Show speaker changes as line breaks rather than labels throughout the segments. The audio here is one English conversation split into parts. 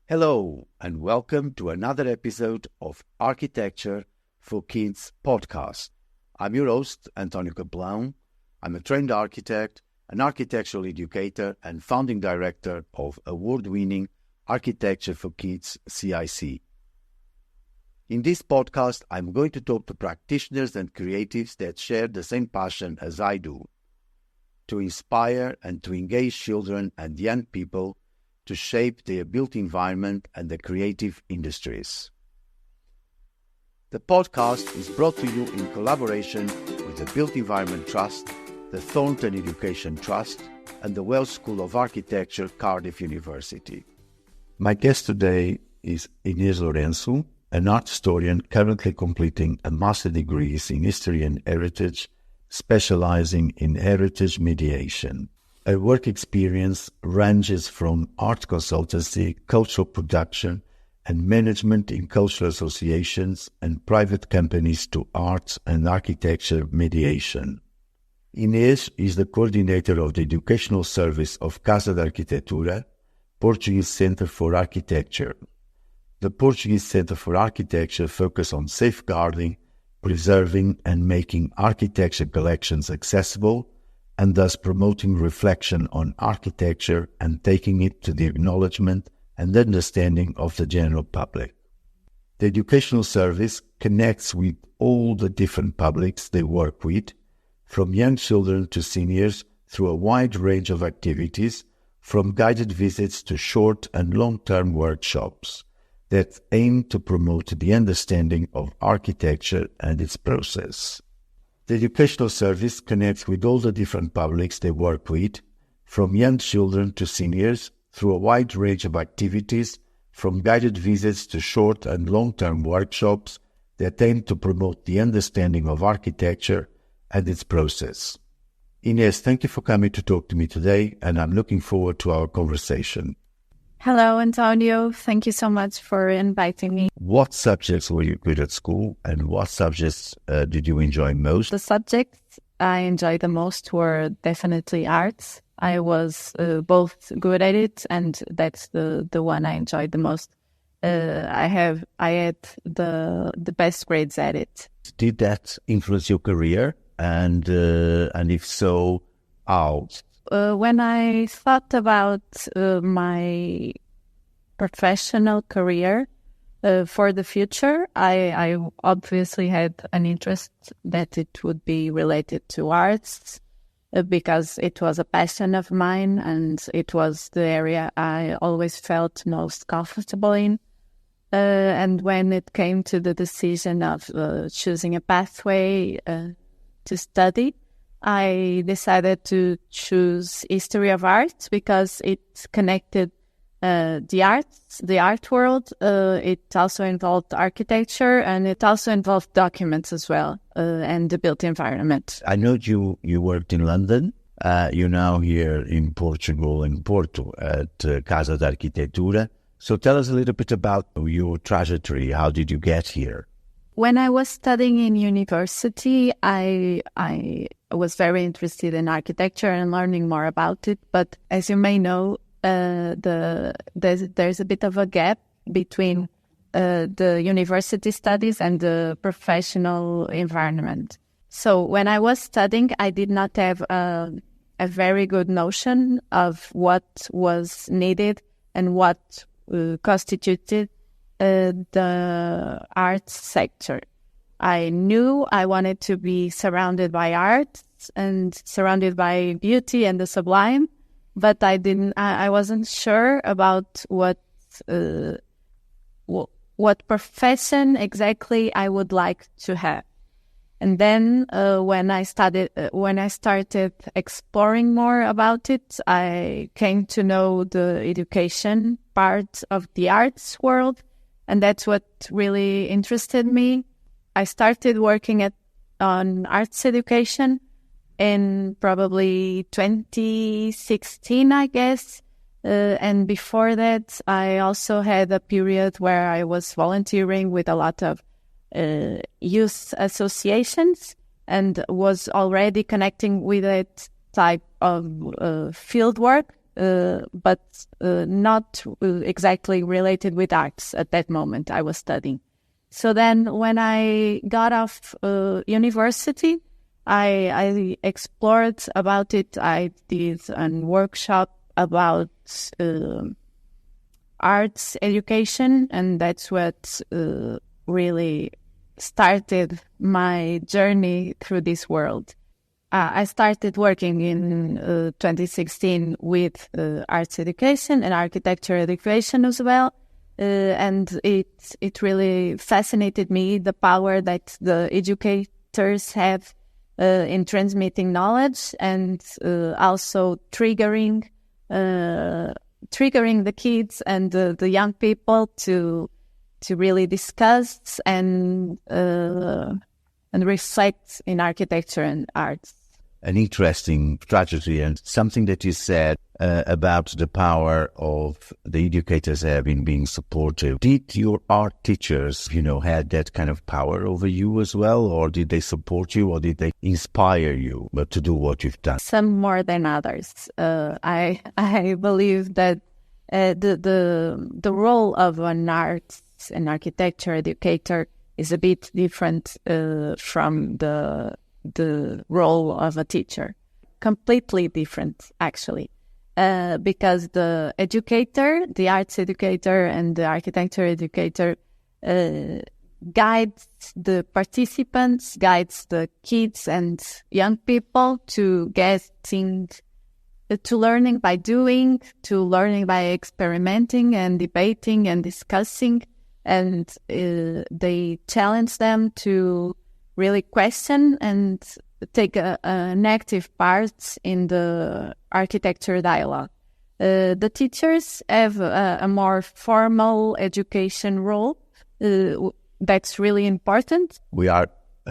Hello, and welcome to another episode of Architecture for Kids podcast. I'm your host, António Capelão. I'm a trained architect, an architectural educator, and founding director of award-winning Architecture for Kids CIC. In this podcast, I'm going to talk to practitioners and creatives that share the same passion as I do, to inspire and to engage children and young people to shape their built environment and the creative industries. The podcast is brought to you in collaboration with the Built Environment Trust, the Thornton Education Trust, and the Welsh School of Architecture, Cardiff University. My guest today is Inês Lourenço, an art historian currently completing a master's degree in history and heritage, specializing in heritage mediation. Her work experience ranges from art consultancy, cultural production, and management in cultural associations and private companies to arts and architecture mediation. Inês is the coordinator of the educational service of Casa da Arquitectura, Portuguese Center for Architecture. The Portuguese Center for Architecture focuses on safeguarding, preserving, and making architecture collections accessible, and thus promoting reflection on architecture and taking it to the acknowledgement and understanding of the general public. The educational service connects with all the different publics they work with, from young children to seniors, through a wide range of activities, from guided visits to short and long-term workshops that aim to promote the understanding of architecture and its process. The educational service connects with all the different publics they work with, from young children to seniors, through a wide range of activities, from guided visits to short and long-term workshops that aim to promote the understanding of architecture and its process. Inês, thank you for coming to talk to me today, and I'm looking forward to our conversation.
Hello, Antonio. Thank you so much for inviting me.
What subjects were you good at school, and what subjects did you enjoy most?
The subjects I enjoyed the most were definitely arts. I was both good at it, and that's the one I enjoyed the most. I had the best grades at it.
Did that influence your career, and if so, how?
When I thought about my professional career for the future, I obviously had an interest that it would be related to arts because it was a passion of mine and it was the area I always felt most comfortable in. And when it came to the decision of choosing a pathway to study, I decided to choose history of art because it connected the art world. It also involved architecture, and it also involved documents as well, and the built environment.
I know you worked in London. You're now here in Portugal, in Porto, at Casa da Arquitectura. So tell us a little bit about your trajectory. How did you get here?
When I was studying in university, I was very interested in architecture and learning more about it. But as you may know, there's a bit of a gap between the university studies and the professional environment. So when I was studying, I did not have a very good notion of what was needed and what constituted the arts sector. I knew I wanted to be surrounded by art and surrounded by beauty and the sublime, but I wasn't sure about what profession exactly I would like to have. And then when I started exploring more about it, I came to know the education part of the arts world. And that's what really interested me. I started working on arts education in probably 2016, I guess. And before that, I also had a period where I was volunteering with a lot of youth associations and was already connecting with that type of field work. but not exactly related with arts at that moment I was studying. So then when I got off university, I explored about it. I did a workshop about arts education, and that's what really started my journey through this world. I started working in 2016 with arts education and architecture education as well. And it really fascinated me, the power that the educators have in transmitting knowledge, and also triggering the kids and the young people to really discuss and reflect in architecture and arts.
An interesting strategy, and something that you said about the power of the educators have in being supportive. Did your art teachers, had that kind of power over you as well, or did they support you, or did they inspire you to do what you've done?
Some more than others. I believe that the role of an arts and architecture educator is a bit different from the role of a teacher. Completely different, actually. Because the educator, the arts educator and the architecture educator guides the participants, guides the kids and young people to learning by doing, to learning by experimenting and debating and discussing. And they challenge them to really question and take an active part in the architecture dialogue. The teachers have a more formal education role that's really important.
We are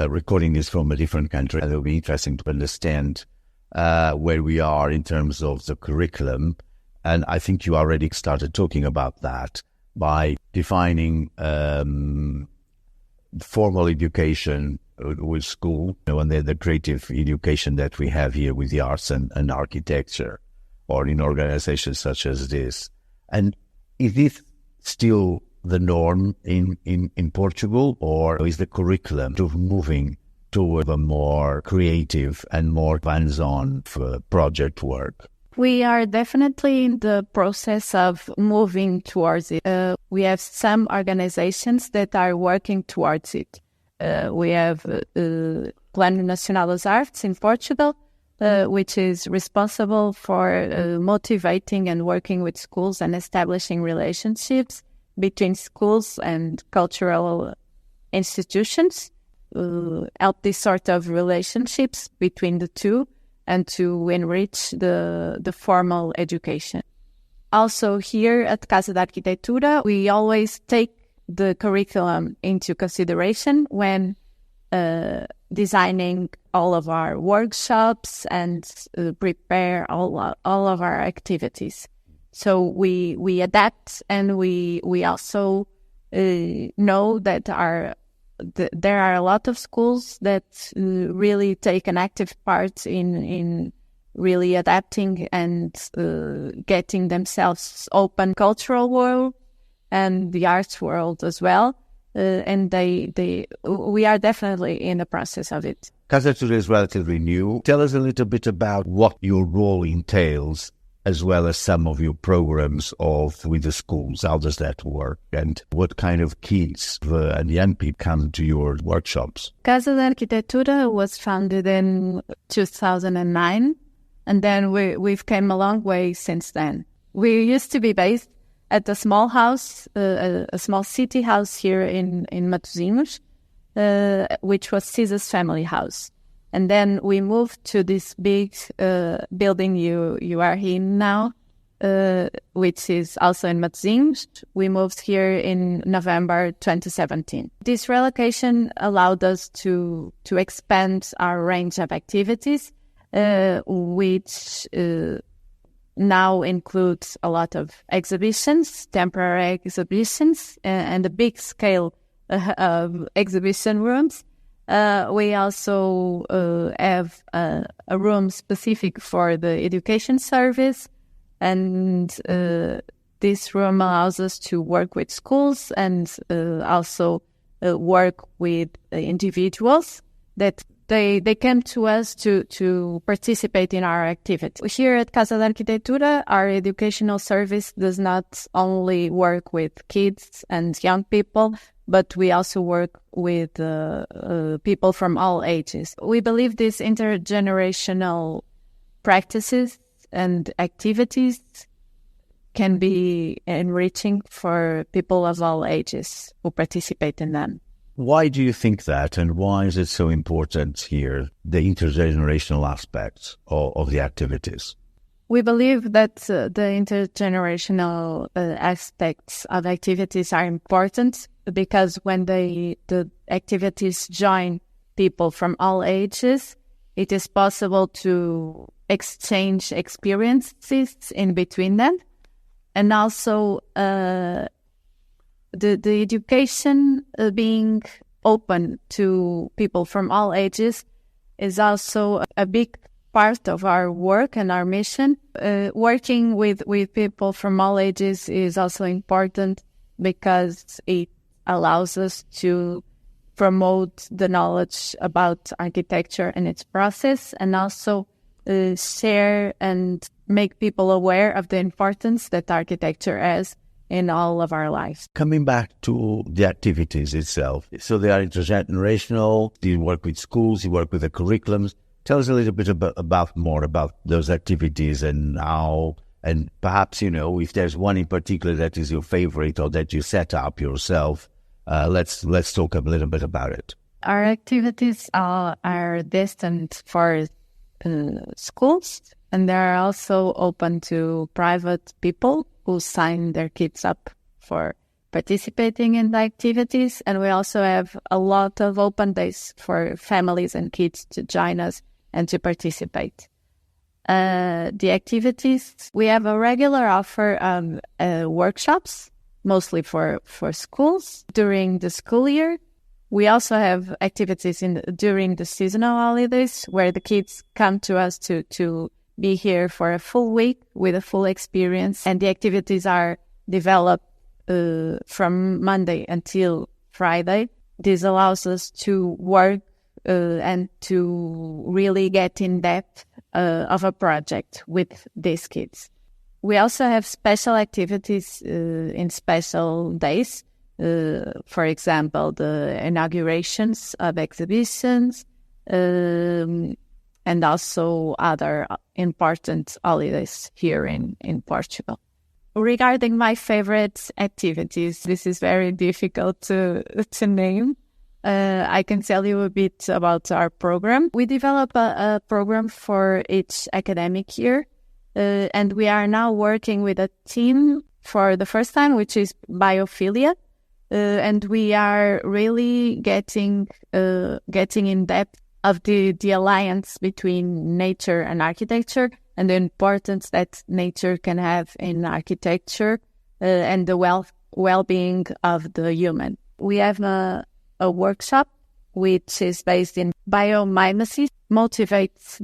recording this from a different country, and it will be interesting to understand where we are in terms of the curriculum. And I think you already started talking about that by defining formal education with school, and the creative education that we have here with the arts and architecture, or in organizations such as this. And is this still the norm in Portugal, or is the curriculum moving toward a more creative and more hands-on project work?
We are definitely in the process of moving towards it. We have some organizations that are working towards it. We have Plano Nacional das Artes in Portugal, which is responsible for motivating and working with schools and establishing relationships between schools and cultural institutions, help these sort of relationships between the two and to enrich the formal education. Also here at Casa da Arquitectura, we always take the curriculum into consideration when designing all of our workshops and prepare all of our activities. So we adapt, and we also know that there are a lot of schools that really take an active part in really adapting and getting themselves open cultural world and the arts world as well. And we are definitely in the process of it.
Casa da Arquitectura is relatively new. Tell us a little bit about what your role entails, as well as some of your programs with the schools. How does that work? And what kind of kids and young people come to your workshops?
Casa da Arquitectura was founded in 2009, and then we've come a long way since then. We used to be based at a small house, a small city house here in Matosinhos, which was Caesar's family house. And then we moved to this big building you are in now, which is also in Matosinhos. We moved here in November 2017. This relocation allowed us to expand our range of activities, which now includes a lot of exhibitions, temporary exhibitions, and a big scale of exhibition rooms. We also have a room specific for the education service, And this room allows us to work with schools and also work with individuals that they came to us to participate in our activity. Here at Casa da Arquitectura, our educational service does not only work with kids and young people, but we also work with people from all ages. We believe these intergenerational practices and activities can be enriching for people of all ages who participate in them.
Why do you think that, and why is it so important here, the intergenerational aspects of the activities?
We believe that the intergenerational aspects of activities are important because when the activities join people from all ages, it is possible to exchange experiences in between them. And also the education being open to people from all ages is also a big part of our work and our mission. Working with people from all ages is also important because it allows us to promote the knowledge about architecture and its process, and also share and make people aware of the importance that architecture has in all of our lives.
Coming back to the activities itself, so they are intergenerational, you work with schools, you work with the curriculums. Tell us a little bit more about those activities and how, and perhaps, if there's one in particular that is your favorite or that you set up yourself, let's talk a little bit about it.
Our activities are destined for schools, and they're also open to private people who sign their kids up for participating in the activities. And we also have a lot of open days for families and kids to join us and to participate. The activities, we have a regular offer of workshops, mostly for schools during the school year. We also have activities during the seasonal holidays where the kids come to us to be here for a full week with a full experience. And the activities are developed from Monday until Friday. This allows us to work and to really get in depth of a project with these kids. We also have special activities in special days. For example, the inaugurations of exhibitions, and also other important holidays here in Portugal. Regarding my favorite activities, this is very difficult to name. I can tell you a bit about our program. We develop a program for each academic year, and we are now working with a team for the first time, which is biophilia. And we are really getting in depth of the alliance between nature and architecture and the importance that nature can have in architecture and the well-being of the human. We have a workshop which is based in biomimesis, motivates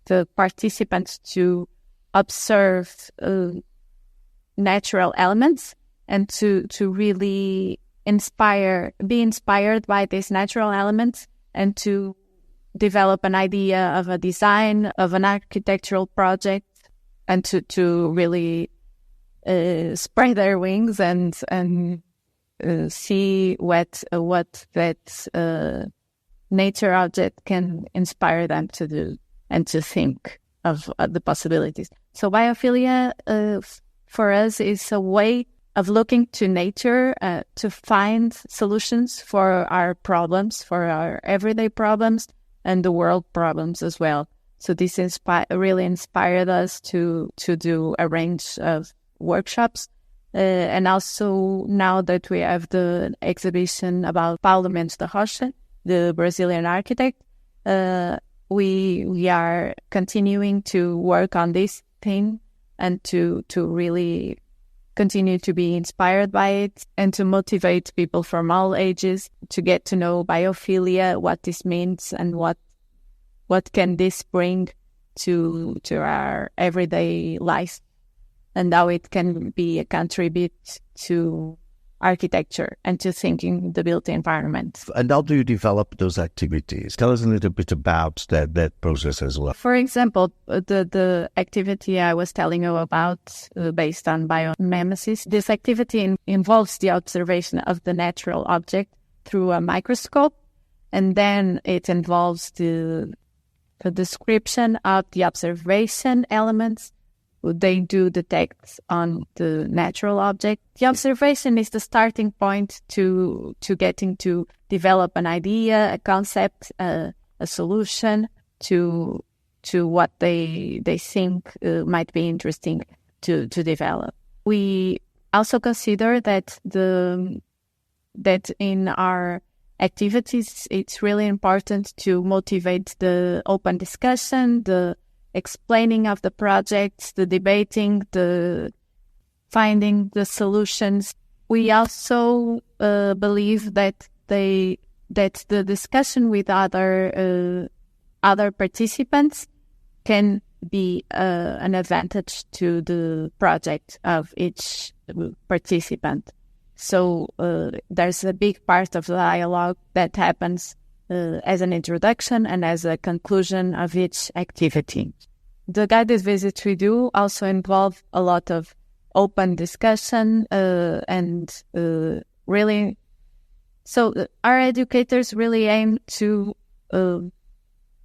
the participants to observe natural elements and to really be inspired by these natural elements and to develop an idea of a design, of an architectural project, and to really spread their wings and see what that nature object can inspire them to do and to think of the possibilities. So biophilia for us is a way of looking to nature to find solutions for our problems, for our everyday problems and the world problems as well. So this really inspired us to do a range of workshops. And also now that we have the exhibition about Paulo Mendes da Rocha, the Brazilian architect, we are continuing to work on this thing and to really continue to be inspired by it and to motivate people from all ages to get to know biophilia, what this means and what can this bring to our everyday life and how it can be a contribute to architecture and to thinking the built environment.
And how do you develop those activities? Tell us a little bit about that process as well.
For example, the activity I was telling you about based on biomimesis, this activity involves the observation of the natural object through a microscope, and then it involves the description of the observation elements they do detect on the natural object. The observation is the starting point to getting to develop an idea, a concept, a solution to what they think might be interesting to develop. We also consider that in our activities, it's really important to motivate the open discussion, the explaining of the projects, the debating, the finding the solutions. We also believe that the discussion with other participants can be an advantage to the project of each participant. So there's a big part of the dialogue that happens as an introduction and as a conclusion of each activity. The guided visits we do also involve a lot of open discussion and really... So our educators really aim to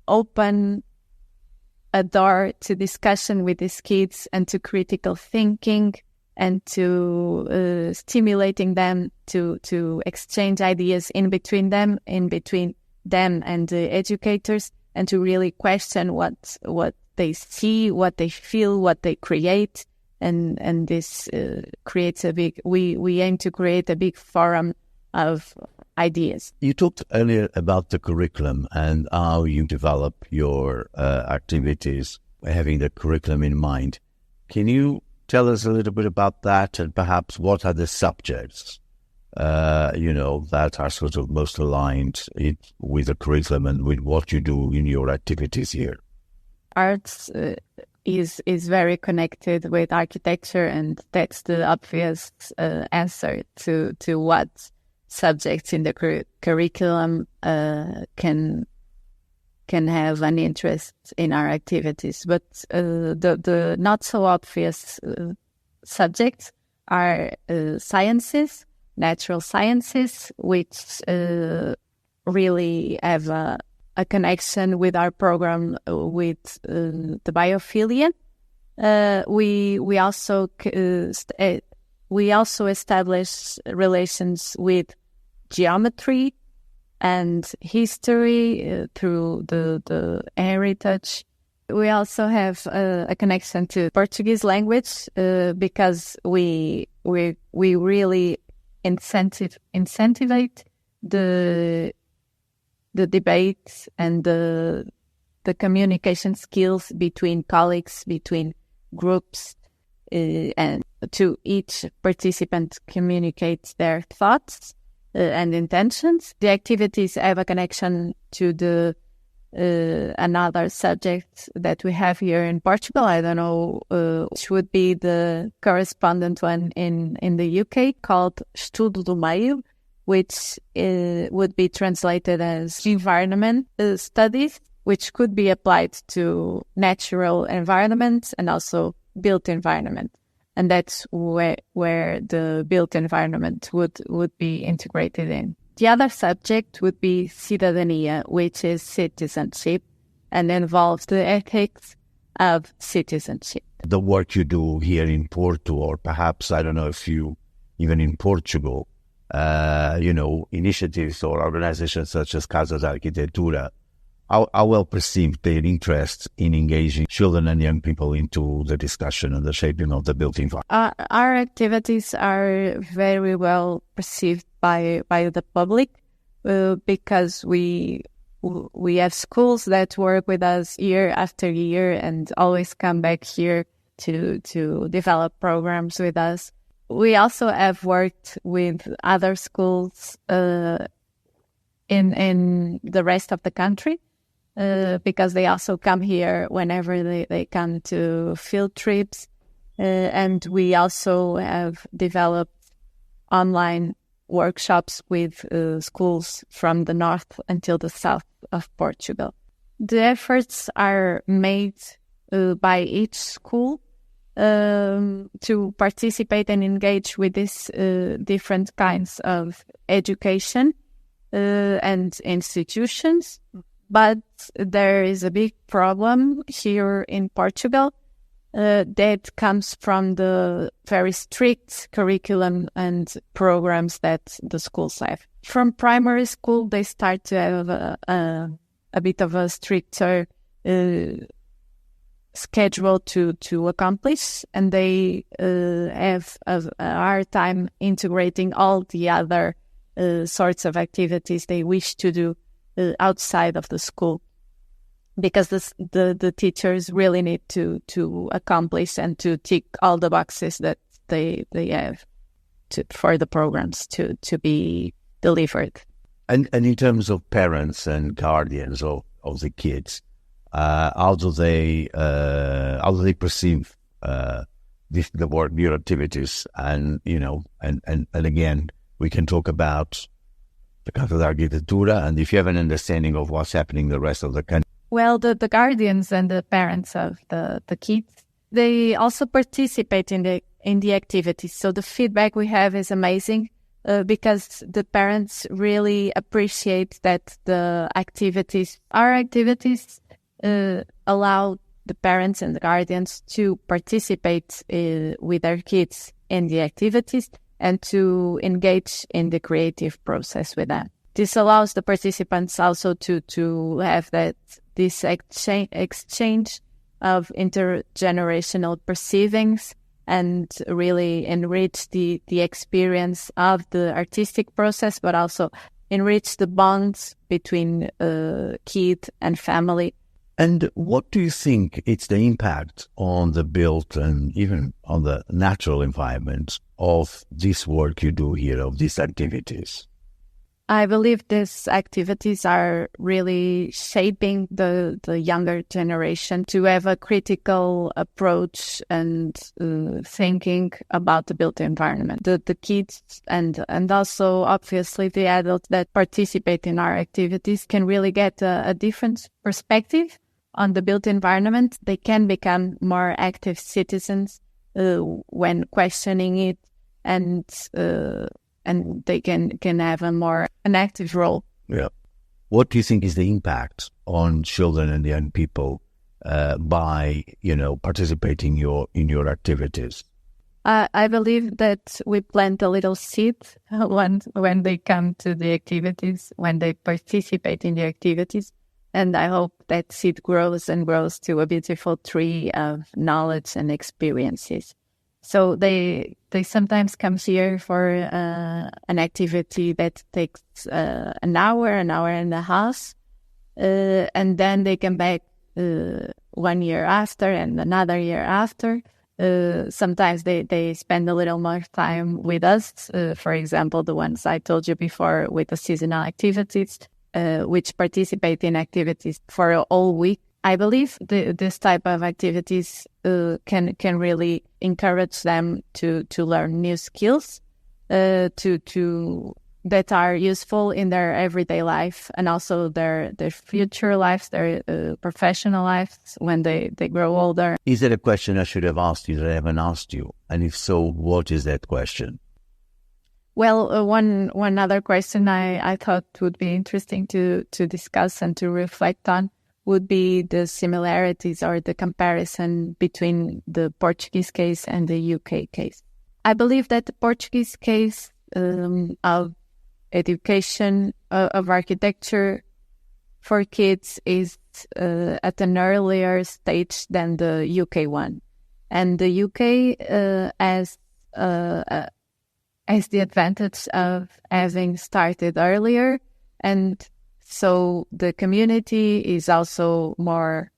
open a door to discussion with these kids and to critical thinking and to stimulating them to exchange ideas in between them and the educators, and to really question what they see, what they feel, what they create, and this creates a big. We aim to create a big forum of ideas.
You talked earlier about the curriculum and how you develop your activities, having the curriculum in mind. Can you tell us a little bit about that, and perhaps what are the subjects that are sort of most aligned with the curriculum and with what you do in your activities here?
Arts is very connected with architecture, and that's the obvious answer to what subjects in the curriculum can have an interest in our activities. But the not so obvious subjects are sciences, natural sciences, which really have a connection with our program with the biophilia. We also establish relations with geometry and history through the heritage. We also have a connection to Portuguese language because we really incentivate the debate and the communication skills between colleagues, between groups, and to each participant communicate their thoughts and intentions. The activities have a connection to another subject that we have here in Portugal. I don't know which would be the correspondent one in the UK, called Estudo do Meio, which would be translated as environment studies, which could be applied to natural environments and also built environment. And that's where the built environment would be integrated in. The other subject would be Cydlynydd, which is citizenship, and involves the ethics of citizenship.
The work you do here in Porto, or perhaps, I don't know if you, even in Portugal, initiatives or organizations such as Casa da Arquitectura, how well perceived their interest in engaging children and young people into the discussion and the shaping of the built environment?
Our activities are very well perceived by the public because we have schools that work with us year after year and always come back here to develop programs with us. We also have worked with other schools in the rest of the country. Because they also come here whenever they come to field trips. And we also have developed online workshops with schools from the north until the south of Portugal. The efforts are made by each school to participate and engage with these different kinds of education and institutions. But there is a big problem here in Portugal that comes from the very strict curriculum and programs that the schools have. From primary school, they start to have a bit of a stricter schedule to accomplish, and they have a hard time integrating all the other sorts of activities they wish to do outside of the school, because the teachers really need to accomplish and to tick all the boxes that they have for the programs to be delivered.
And in terms of parents and guardians of the kids, how do they perceive the work, your activities, and again, we can talk about the Casa da Arquitectura, and if you have an understanding of what's happening in the rest of the country.
Well, the guardians and the parents of the kids, they also participate in the activities. So the feedback we have is amazing because the parents really appreciate that our activities allow the parents and the guardians to participate with their kids in the activities and to engage in the creative process with them. This allows the participants also to have this exchange of intergenerational perceivings and really enrich the experience of the artistic process, but also enrich the bonds between kid and family.
And what do you think it's the impact on the built and even on the natural environment of this work you do here, of these activities?
I believe these activities are really shaping the younger generation to have a critical approach and thinking about the built environment. The kids and also obviously the adults that participate in our activities can really get a different perspective on the built environment. They can become more active citizens when questioning it, and they can have an active role.
Yeah. What do you think is the impact on children and young people by participating in your activities?
I believe that we plant a little seed when they come to the activities, when they participate in the activities, and I hope that seed grows and grows to a beautiful tree of knowledge and experiences. So they sometimes come here for an activity that takes an hour and a half, and then they come back 1 year after and another year after. Sometimes they spend a little more time with us. For example, the ones I told you before with the seasonal activities, which participate in activities for a whole week. I believe this type of activities can really encourage them to learn new skills that are useful in their everyday life and also their future lives, their professional lives when they grow older.
Is there a question I should have asked you that I haven't asked you? And if so, what is that question?
Well, one other question I thought would be interesting to discuss and to reflect on would be the similarities or the comparison between the Portuguese case and the UK case. I believe that the Portuguese case of education of architecture for kids is at an earlier stage than the UK one. And the UK has the advantage of having started earlier, and so the community is also more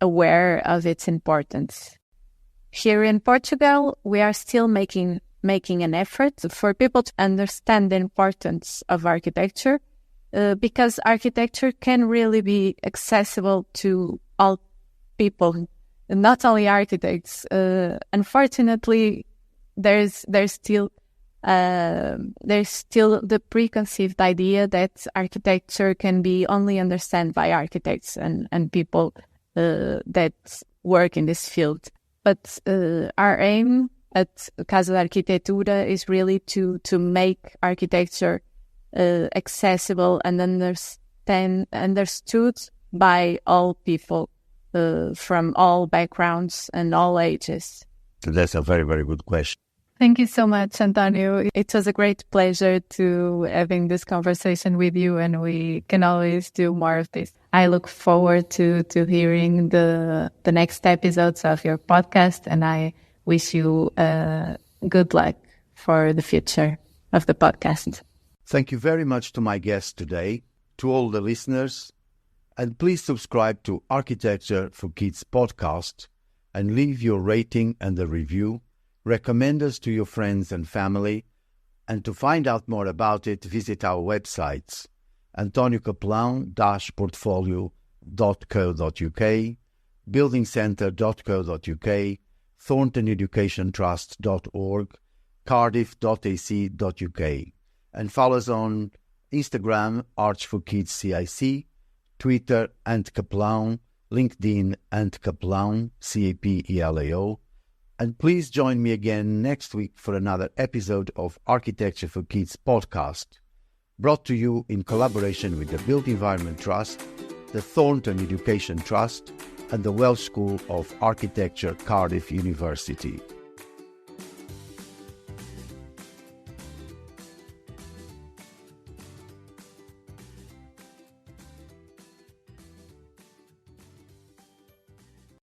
aware of its importance. Here in Portugal, we are still making an effort for people to understand the importance of architecture, because architecture can really be accessible to all people not only architects. Unfortunately, there's still the preconceived idea that architecture can be only understood by architects and people that work in this field. But our aim at Casa da Arquitectura is really to make architecture accessible and understood by all people from all backgrounds and all ages.
That's a very, very good question.
Thank you so much, Antonio. It was a great pleasure to having this conversation with you, and we can always do more of this. I look forward to hearing the next episodes of your podcast, and I wish you good luck for the future of the podcast.
Thank you very much to my guest today, to all the listeners, and please subscribe to Architecture for Kids podcast and leave your rating and a review. Recommend us to your friends and family, and to find out more about it, visit our websites, antoniocapelão-portfolio.co.uk, buildingcentre.co.uk, thorntoneducationtrust.org, cardiff.ac.uk, and follow us on Instagram, Arch for Kids CIC, Twitter, @Capelão, LinkedIn, @Capelão, CAPELAO. And please join me again next week for another episode of Architecture for Kids podcast, brought to you in collaboration with the Built Environment Trust, the Thornton Education Trust, and the Welsh School of Architecture, Cardiff University.